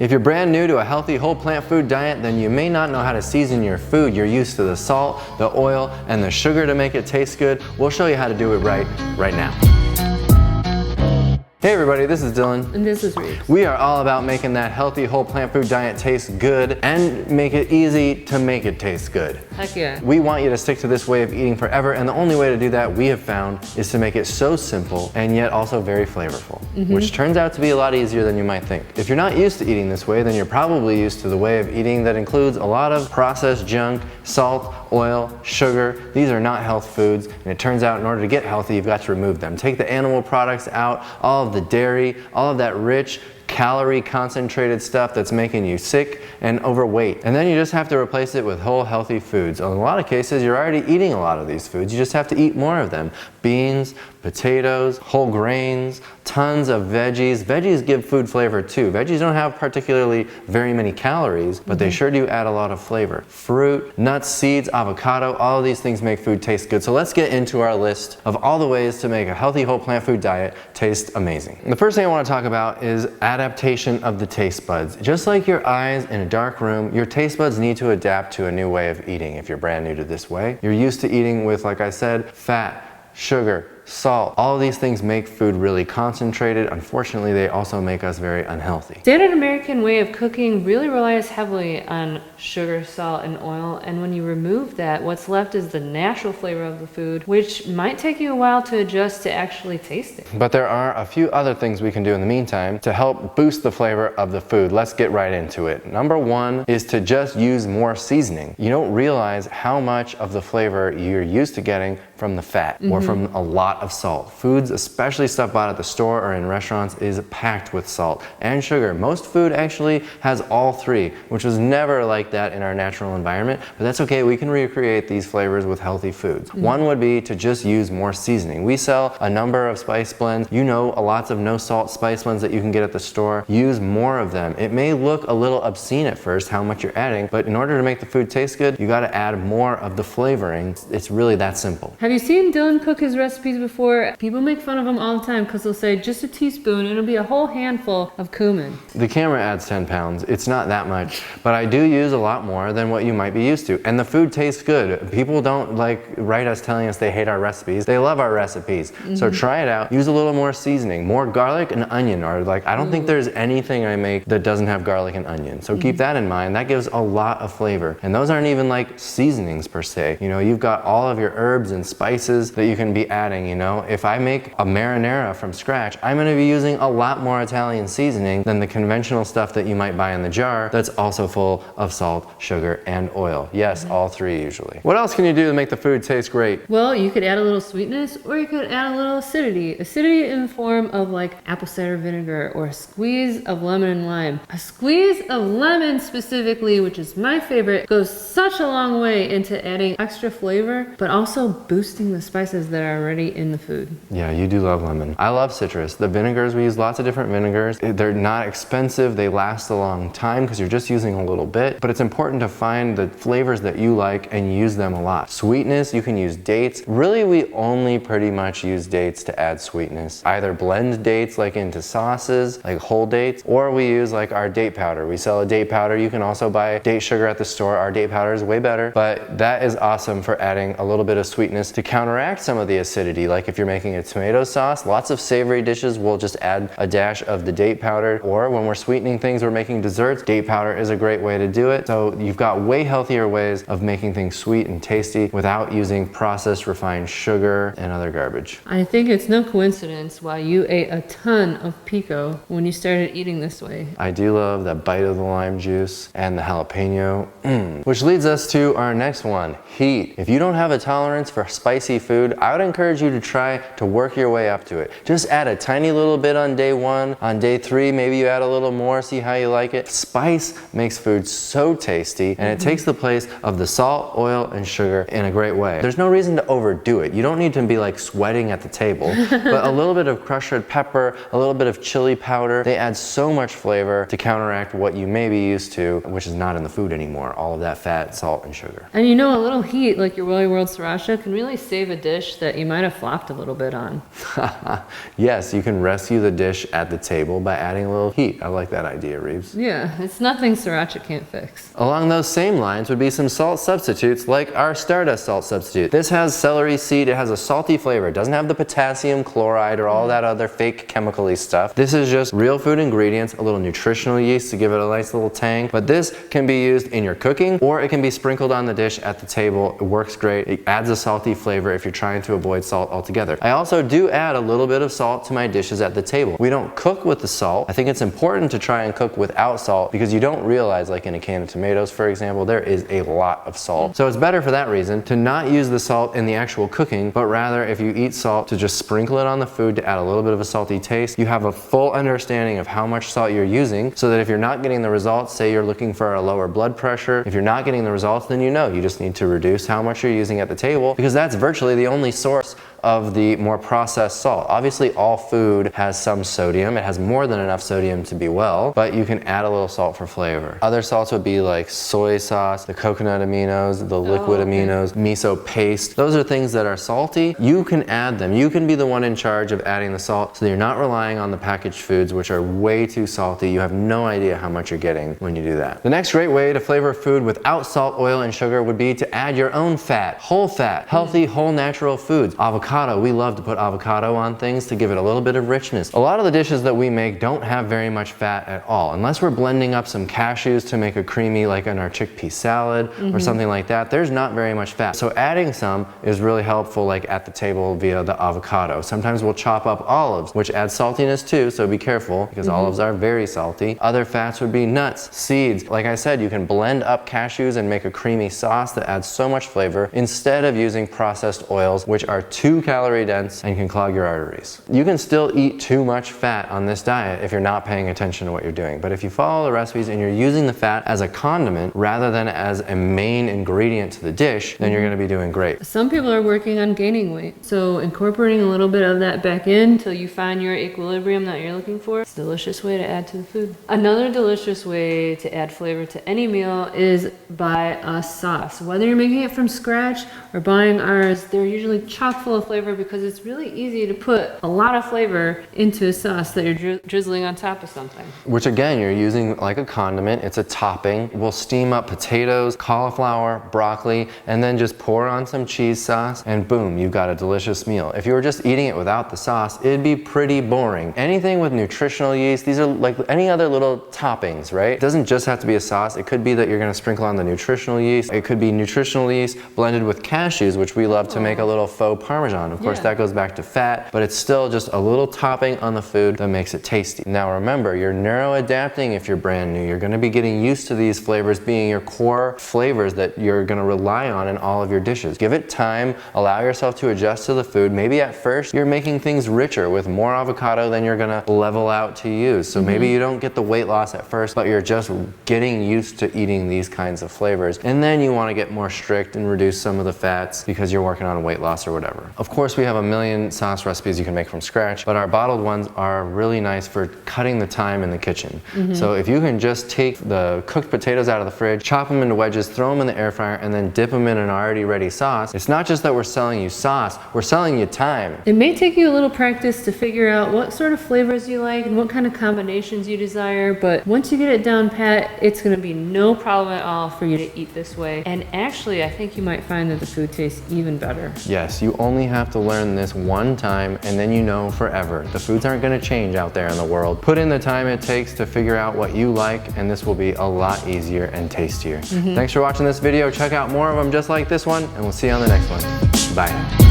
If you're brand new to a healthy whole plant food diet, then you may not know how to season your food. You're used to the salt, the oil, and the sugar to make it taste good. We'll show you how to do it right now. Hey everybody, this is Dylan. And this is Reed. We are all about making that healthy whole plant food diet taste good and make it easy to make it taste good. Heck yeah. We want you to stick to this way of eating forever, and the only way to do that we have found is to make it so simple and yet also very flavorful, which turns out to be a lot easier than you might think. If you're not used to eating this way, then you're probably used to the way of eating that includes a lot of processed junk, salt, oil, sugar. These are not health foods, and it turns out in order to get healthy, you've got to remove them. Take the animal products out, all of the dairy, all of that rich, calorie concentrated stuff that's making you sick and overweight. And then you just have to replace it with whole healthy foods. In a lot of cases, you're already eating a lot of these foods. You just have to eat more of them. Beans, potatoes, whole grains, tons of veggies. Veggies give food flavor too. Veggies don't have particularly very many calories, but they sure do add a lot of flavor. Fruit, nuts, seeds, avocado, all of these things make food taste good. So let's get into our list of all the ways to make a healthy whole plant food diet taste amazing. And the first thing I want to talk about is adaptation of the taste buds. Just like your eyes in a dark room, your taste buds need to adapt to a new way of eating. If you're brand new to this way, you're used to eating with, like I said, fat, sugar, salt. All of these things make food really concentrated. Unfortunately, they also make us very unhealthy. Standard American way of cooking really relies heavily on sugar, salt, and oil, and when you remove that, what's left is the natural flavor of the food, which might take you a while to adjust to actually taste it. But there are a few other things we can do in the meantime to help boost the flavor of the food. Let's get right into it. Number one is to just use more seasoning. You don't realize how much of the flavor you're used to getting from the fat or from a lot of salt. Foods, especially stuff bought at the store or in restaurants, is packed with salt and sugar. Most food actually has all three, which was never like that in our natural environment, but that's okay. We can recreate these flavors with healthy foods. One would be to just use more seasoning. We sell a number of spice blends. You know, lots of no salt spice blends that you can get at the store. Use more of them. It may look a little obscene at first how much you're adding, but in order to make the food taste good, you got to add more of the flavoring. It's really that simple. Have you seen Dylan cook his recipes before? People make fun of him all the time because they'll say just a teaspoon, it'll be a whole handful of cumin. The camera adds 10 pounds. It's not that much, but I do use a lot more than what you might be used to. And the food tastes good. People don't write us telling us they hate our recipes. They love our recipes. So try it out. Use a little more seasoning, more garlic and onion, or I don't think there's anything I make that doesn't have garlic and onion. So keep that in mind. That gives a lot of flavor. And those aren't even like seasonings per se. You know, you've got all of your herbs and spices that you can be adding, you know. If I make a marinara from scratch, I'm going to be using a lot more Italian seasoning than the conventional stuff that you might buy in the jar that's also full of salt, sugar, and oil. Yes, all three usually. What else can you do to make the food taste great? Well, you could add a little sweetness, or you could add a little acidity. Acidity in the form of like apple cider vinegar or a squeeze of lemon and lime. A squeeze of lemon specifically, which is my favorite, goes such a long way into adding extra flavor, but also boosting the spices that are already in the food. Yeah, you do love lemon. I love citrus. The vinegars, we use lots of different vinegars. They're not expensive. They last a long time because you're just using a little bit, but it's important to find the flavors that you like and use them a lot. Sweetness, you can use dates. Really, we only pretty much use dates to add sweetness. Either blend dates like into sauces, like whole dates, or we use like our date powder. We sell a date powder. You can also buy date sugar at the store. Our date powder is way better, but that is awesome for adding a little bit of sweetness to counteract some of the acidity. Like if you're making a tomato sauce, lots of savory dishes will just add a dash of the date powder, or when we're sweetening things, we're making desserts, date powder is a great way to do it. So you've got way healthier ways of making things sweet and tasty without using processed refined sugar and other garbage. I think it's no coincidence why you ate a ton of pico when you started eating this way. I do love that bite of the lime juice and the jalapeno. Which leads us to our next one, heat. If you don't have a tolerance for spicy food, I would encourage you to try to work your way up to it. Just add a tiny little bit on day one. On day three, maybe you add a little more, see how you like it. Spice makes food so tasty, and it takes the place of the salt, oil, and sugar in a great way. There's no reason to overdo it. You don't need to be like sweating at the table, but a little bit of crushed red pepper, a little bit of chili powder, they add so much flavor to counteract what you may be used to, which is not in the food anymore. All of that fat, salt, and sugar. And you know, a little heat like your Willy World Sriracha can really save a dish that you might have flopped a little bit on. Yes, you can rescue the dish at the table by adding a little heat. I like that idea, Reeves. Yeah, it's nothing sriracha can't fix. Along those same lines would be some salt substitutes like our Stardust salt substitute. This has celery seed, it has a salty flavor. It doesn't have the potassium chloride or all that other fake chemical-y stuff. This is just real food ingredients, a little nutritional yeast to give it a nice little tang. But this can be used in your cooking or it can be sprinkled on the dish at the table. It works great. It adds a salty flavor if you're trying to avoid salt altogether. I also do add a little bit of salt to my dishes at the table. We don't cook with the salt. I think it's important to try and cook without salt because you don't realize, like in a can of tomatoes, for example, there is a lot of salt. So it's better for that reason to not use the salt in the actual cooking, but rather if you eat salt, to just sprinkle it on the food to add a little bit of a salty taste. You have a full understanding of how much salt you're using so that if you're not getting the results, say you're looking for a lower blood pressure, if you're not getting the results, then you know you just need to reduce how much you're using at the table because that's virtually the only source of the more processed salt. Obviously, all food has some sodium. It has more than enough sodium to be well, but you can add a little salt for flavor. Other salts would be like soy sauce, the coconut aminos, the liquid aminos, miso paste. Those are things that are salty. You can add them. You can be the one in charge of adding the salt so that you're not relying on the packaged foods, which are way too salty. You have no idea how much you're getting when you do that. The next great way to flavor food without salt, oil, and sugar would be to add your own fat, whole fat, healthy, whole natural foods. Avocado, we love to put avocado on things to give it a little bit of richness. A lot of the dishes that we make don't have very much fat at all, unless we're blending up some cashews to make a creamy, like in our chickpea salad or something like that. There's not very much fat. So adding some is really helpful, like at the table via the avocado. Sometimes we'll chop up olives, which adds saltiness too, so be careful because olives are very salty. Other fats would be nuts, seeds. Like I said, you can blend up cashews and make a creamy sauce that adds so much flavor instead of using processed oils, which are too calorie dense and can clog your arteries. You can still eat too much fat on this diet if you're not paying attention to what you're doing. But if you follow the recipes and you're using the fat as a condiment rather than as a main ingredient to the dish, then you're going to be doing great. Some people are working on gaining weight, so incorporating a little bit of that back in till you find your equilibrium that you're looking for, it's a delicious way to add to the food. Another delicious way to add flavor to any meal is by a sauce. Whether you're making it from scratch or buying ours, they're usually chock full of flavor because it's really easy to put a lot of flavor into a sauce that you're drizzling on top of something. Which again, you're using like a condiment. It's a topping. We'll steam up potatoes, cauliflower, broccoli, and then just pour on some cheese sauce and boom, you've got a delicious meal. If you were just eating it without the sauce, it'd be pretty boring. Anything with nutritional yeast, these are like any other little toppings, right? It doesn't just have to be a sauce. It could be that you're gonna sprinkle on the nutritional yeast. It could be nutritional yeast blended with cashews, which we love to make a little faux Parmesan. Of course, that goes back to fat, but it's still just a little topping on the food that makes it tasty. Now remember, you're narrow adapting if you're brand new. You're gonna be getting used to these flavors being your core flavors that you're gonna rely on in all of your dishes. Give it time, allow yourself to adjust to the food. Maybe at first you're making things richer with more avocado than you're gonna level out to use. So maybe you don't get the weight loss at first, but you're just getting used to eating these kinds of flavors. And then you wanna get more strict and reduce some of the fats because you're working on weight loss or whatever. Of course, we have a million sauce recipes you can make from scratch, but our bottled ones are really nice for cutting the time in the kitchen. So if you can just take the cooked potatoes out of the fridge, chop them into wedges, throw them in the air fryer, and then dip them in an already ready sauce, it's not just that we're selling you sauce, we're selling you time. It may take you a little practice to figure out what sort of flavors you like and what kind of combinations you desire, but once you get it down pat, it's gonna be no problem at all for you to eat this way. And actually, I think you might find that the food tastes even better. Yes, you only have to learn this one time and then you know forever. The foods aren't gonna change out there in the world. Put in the time it takes to figure out what you like and this will be a lot easier and tastier. Thanks for watching this video. Check out more of them just like this one and we'll see you on the next one. Bye.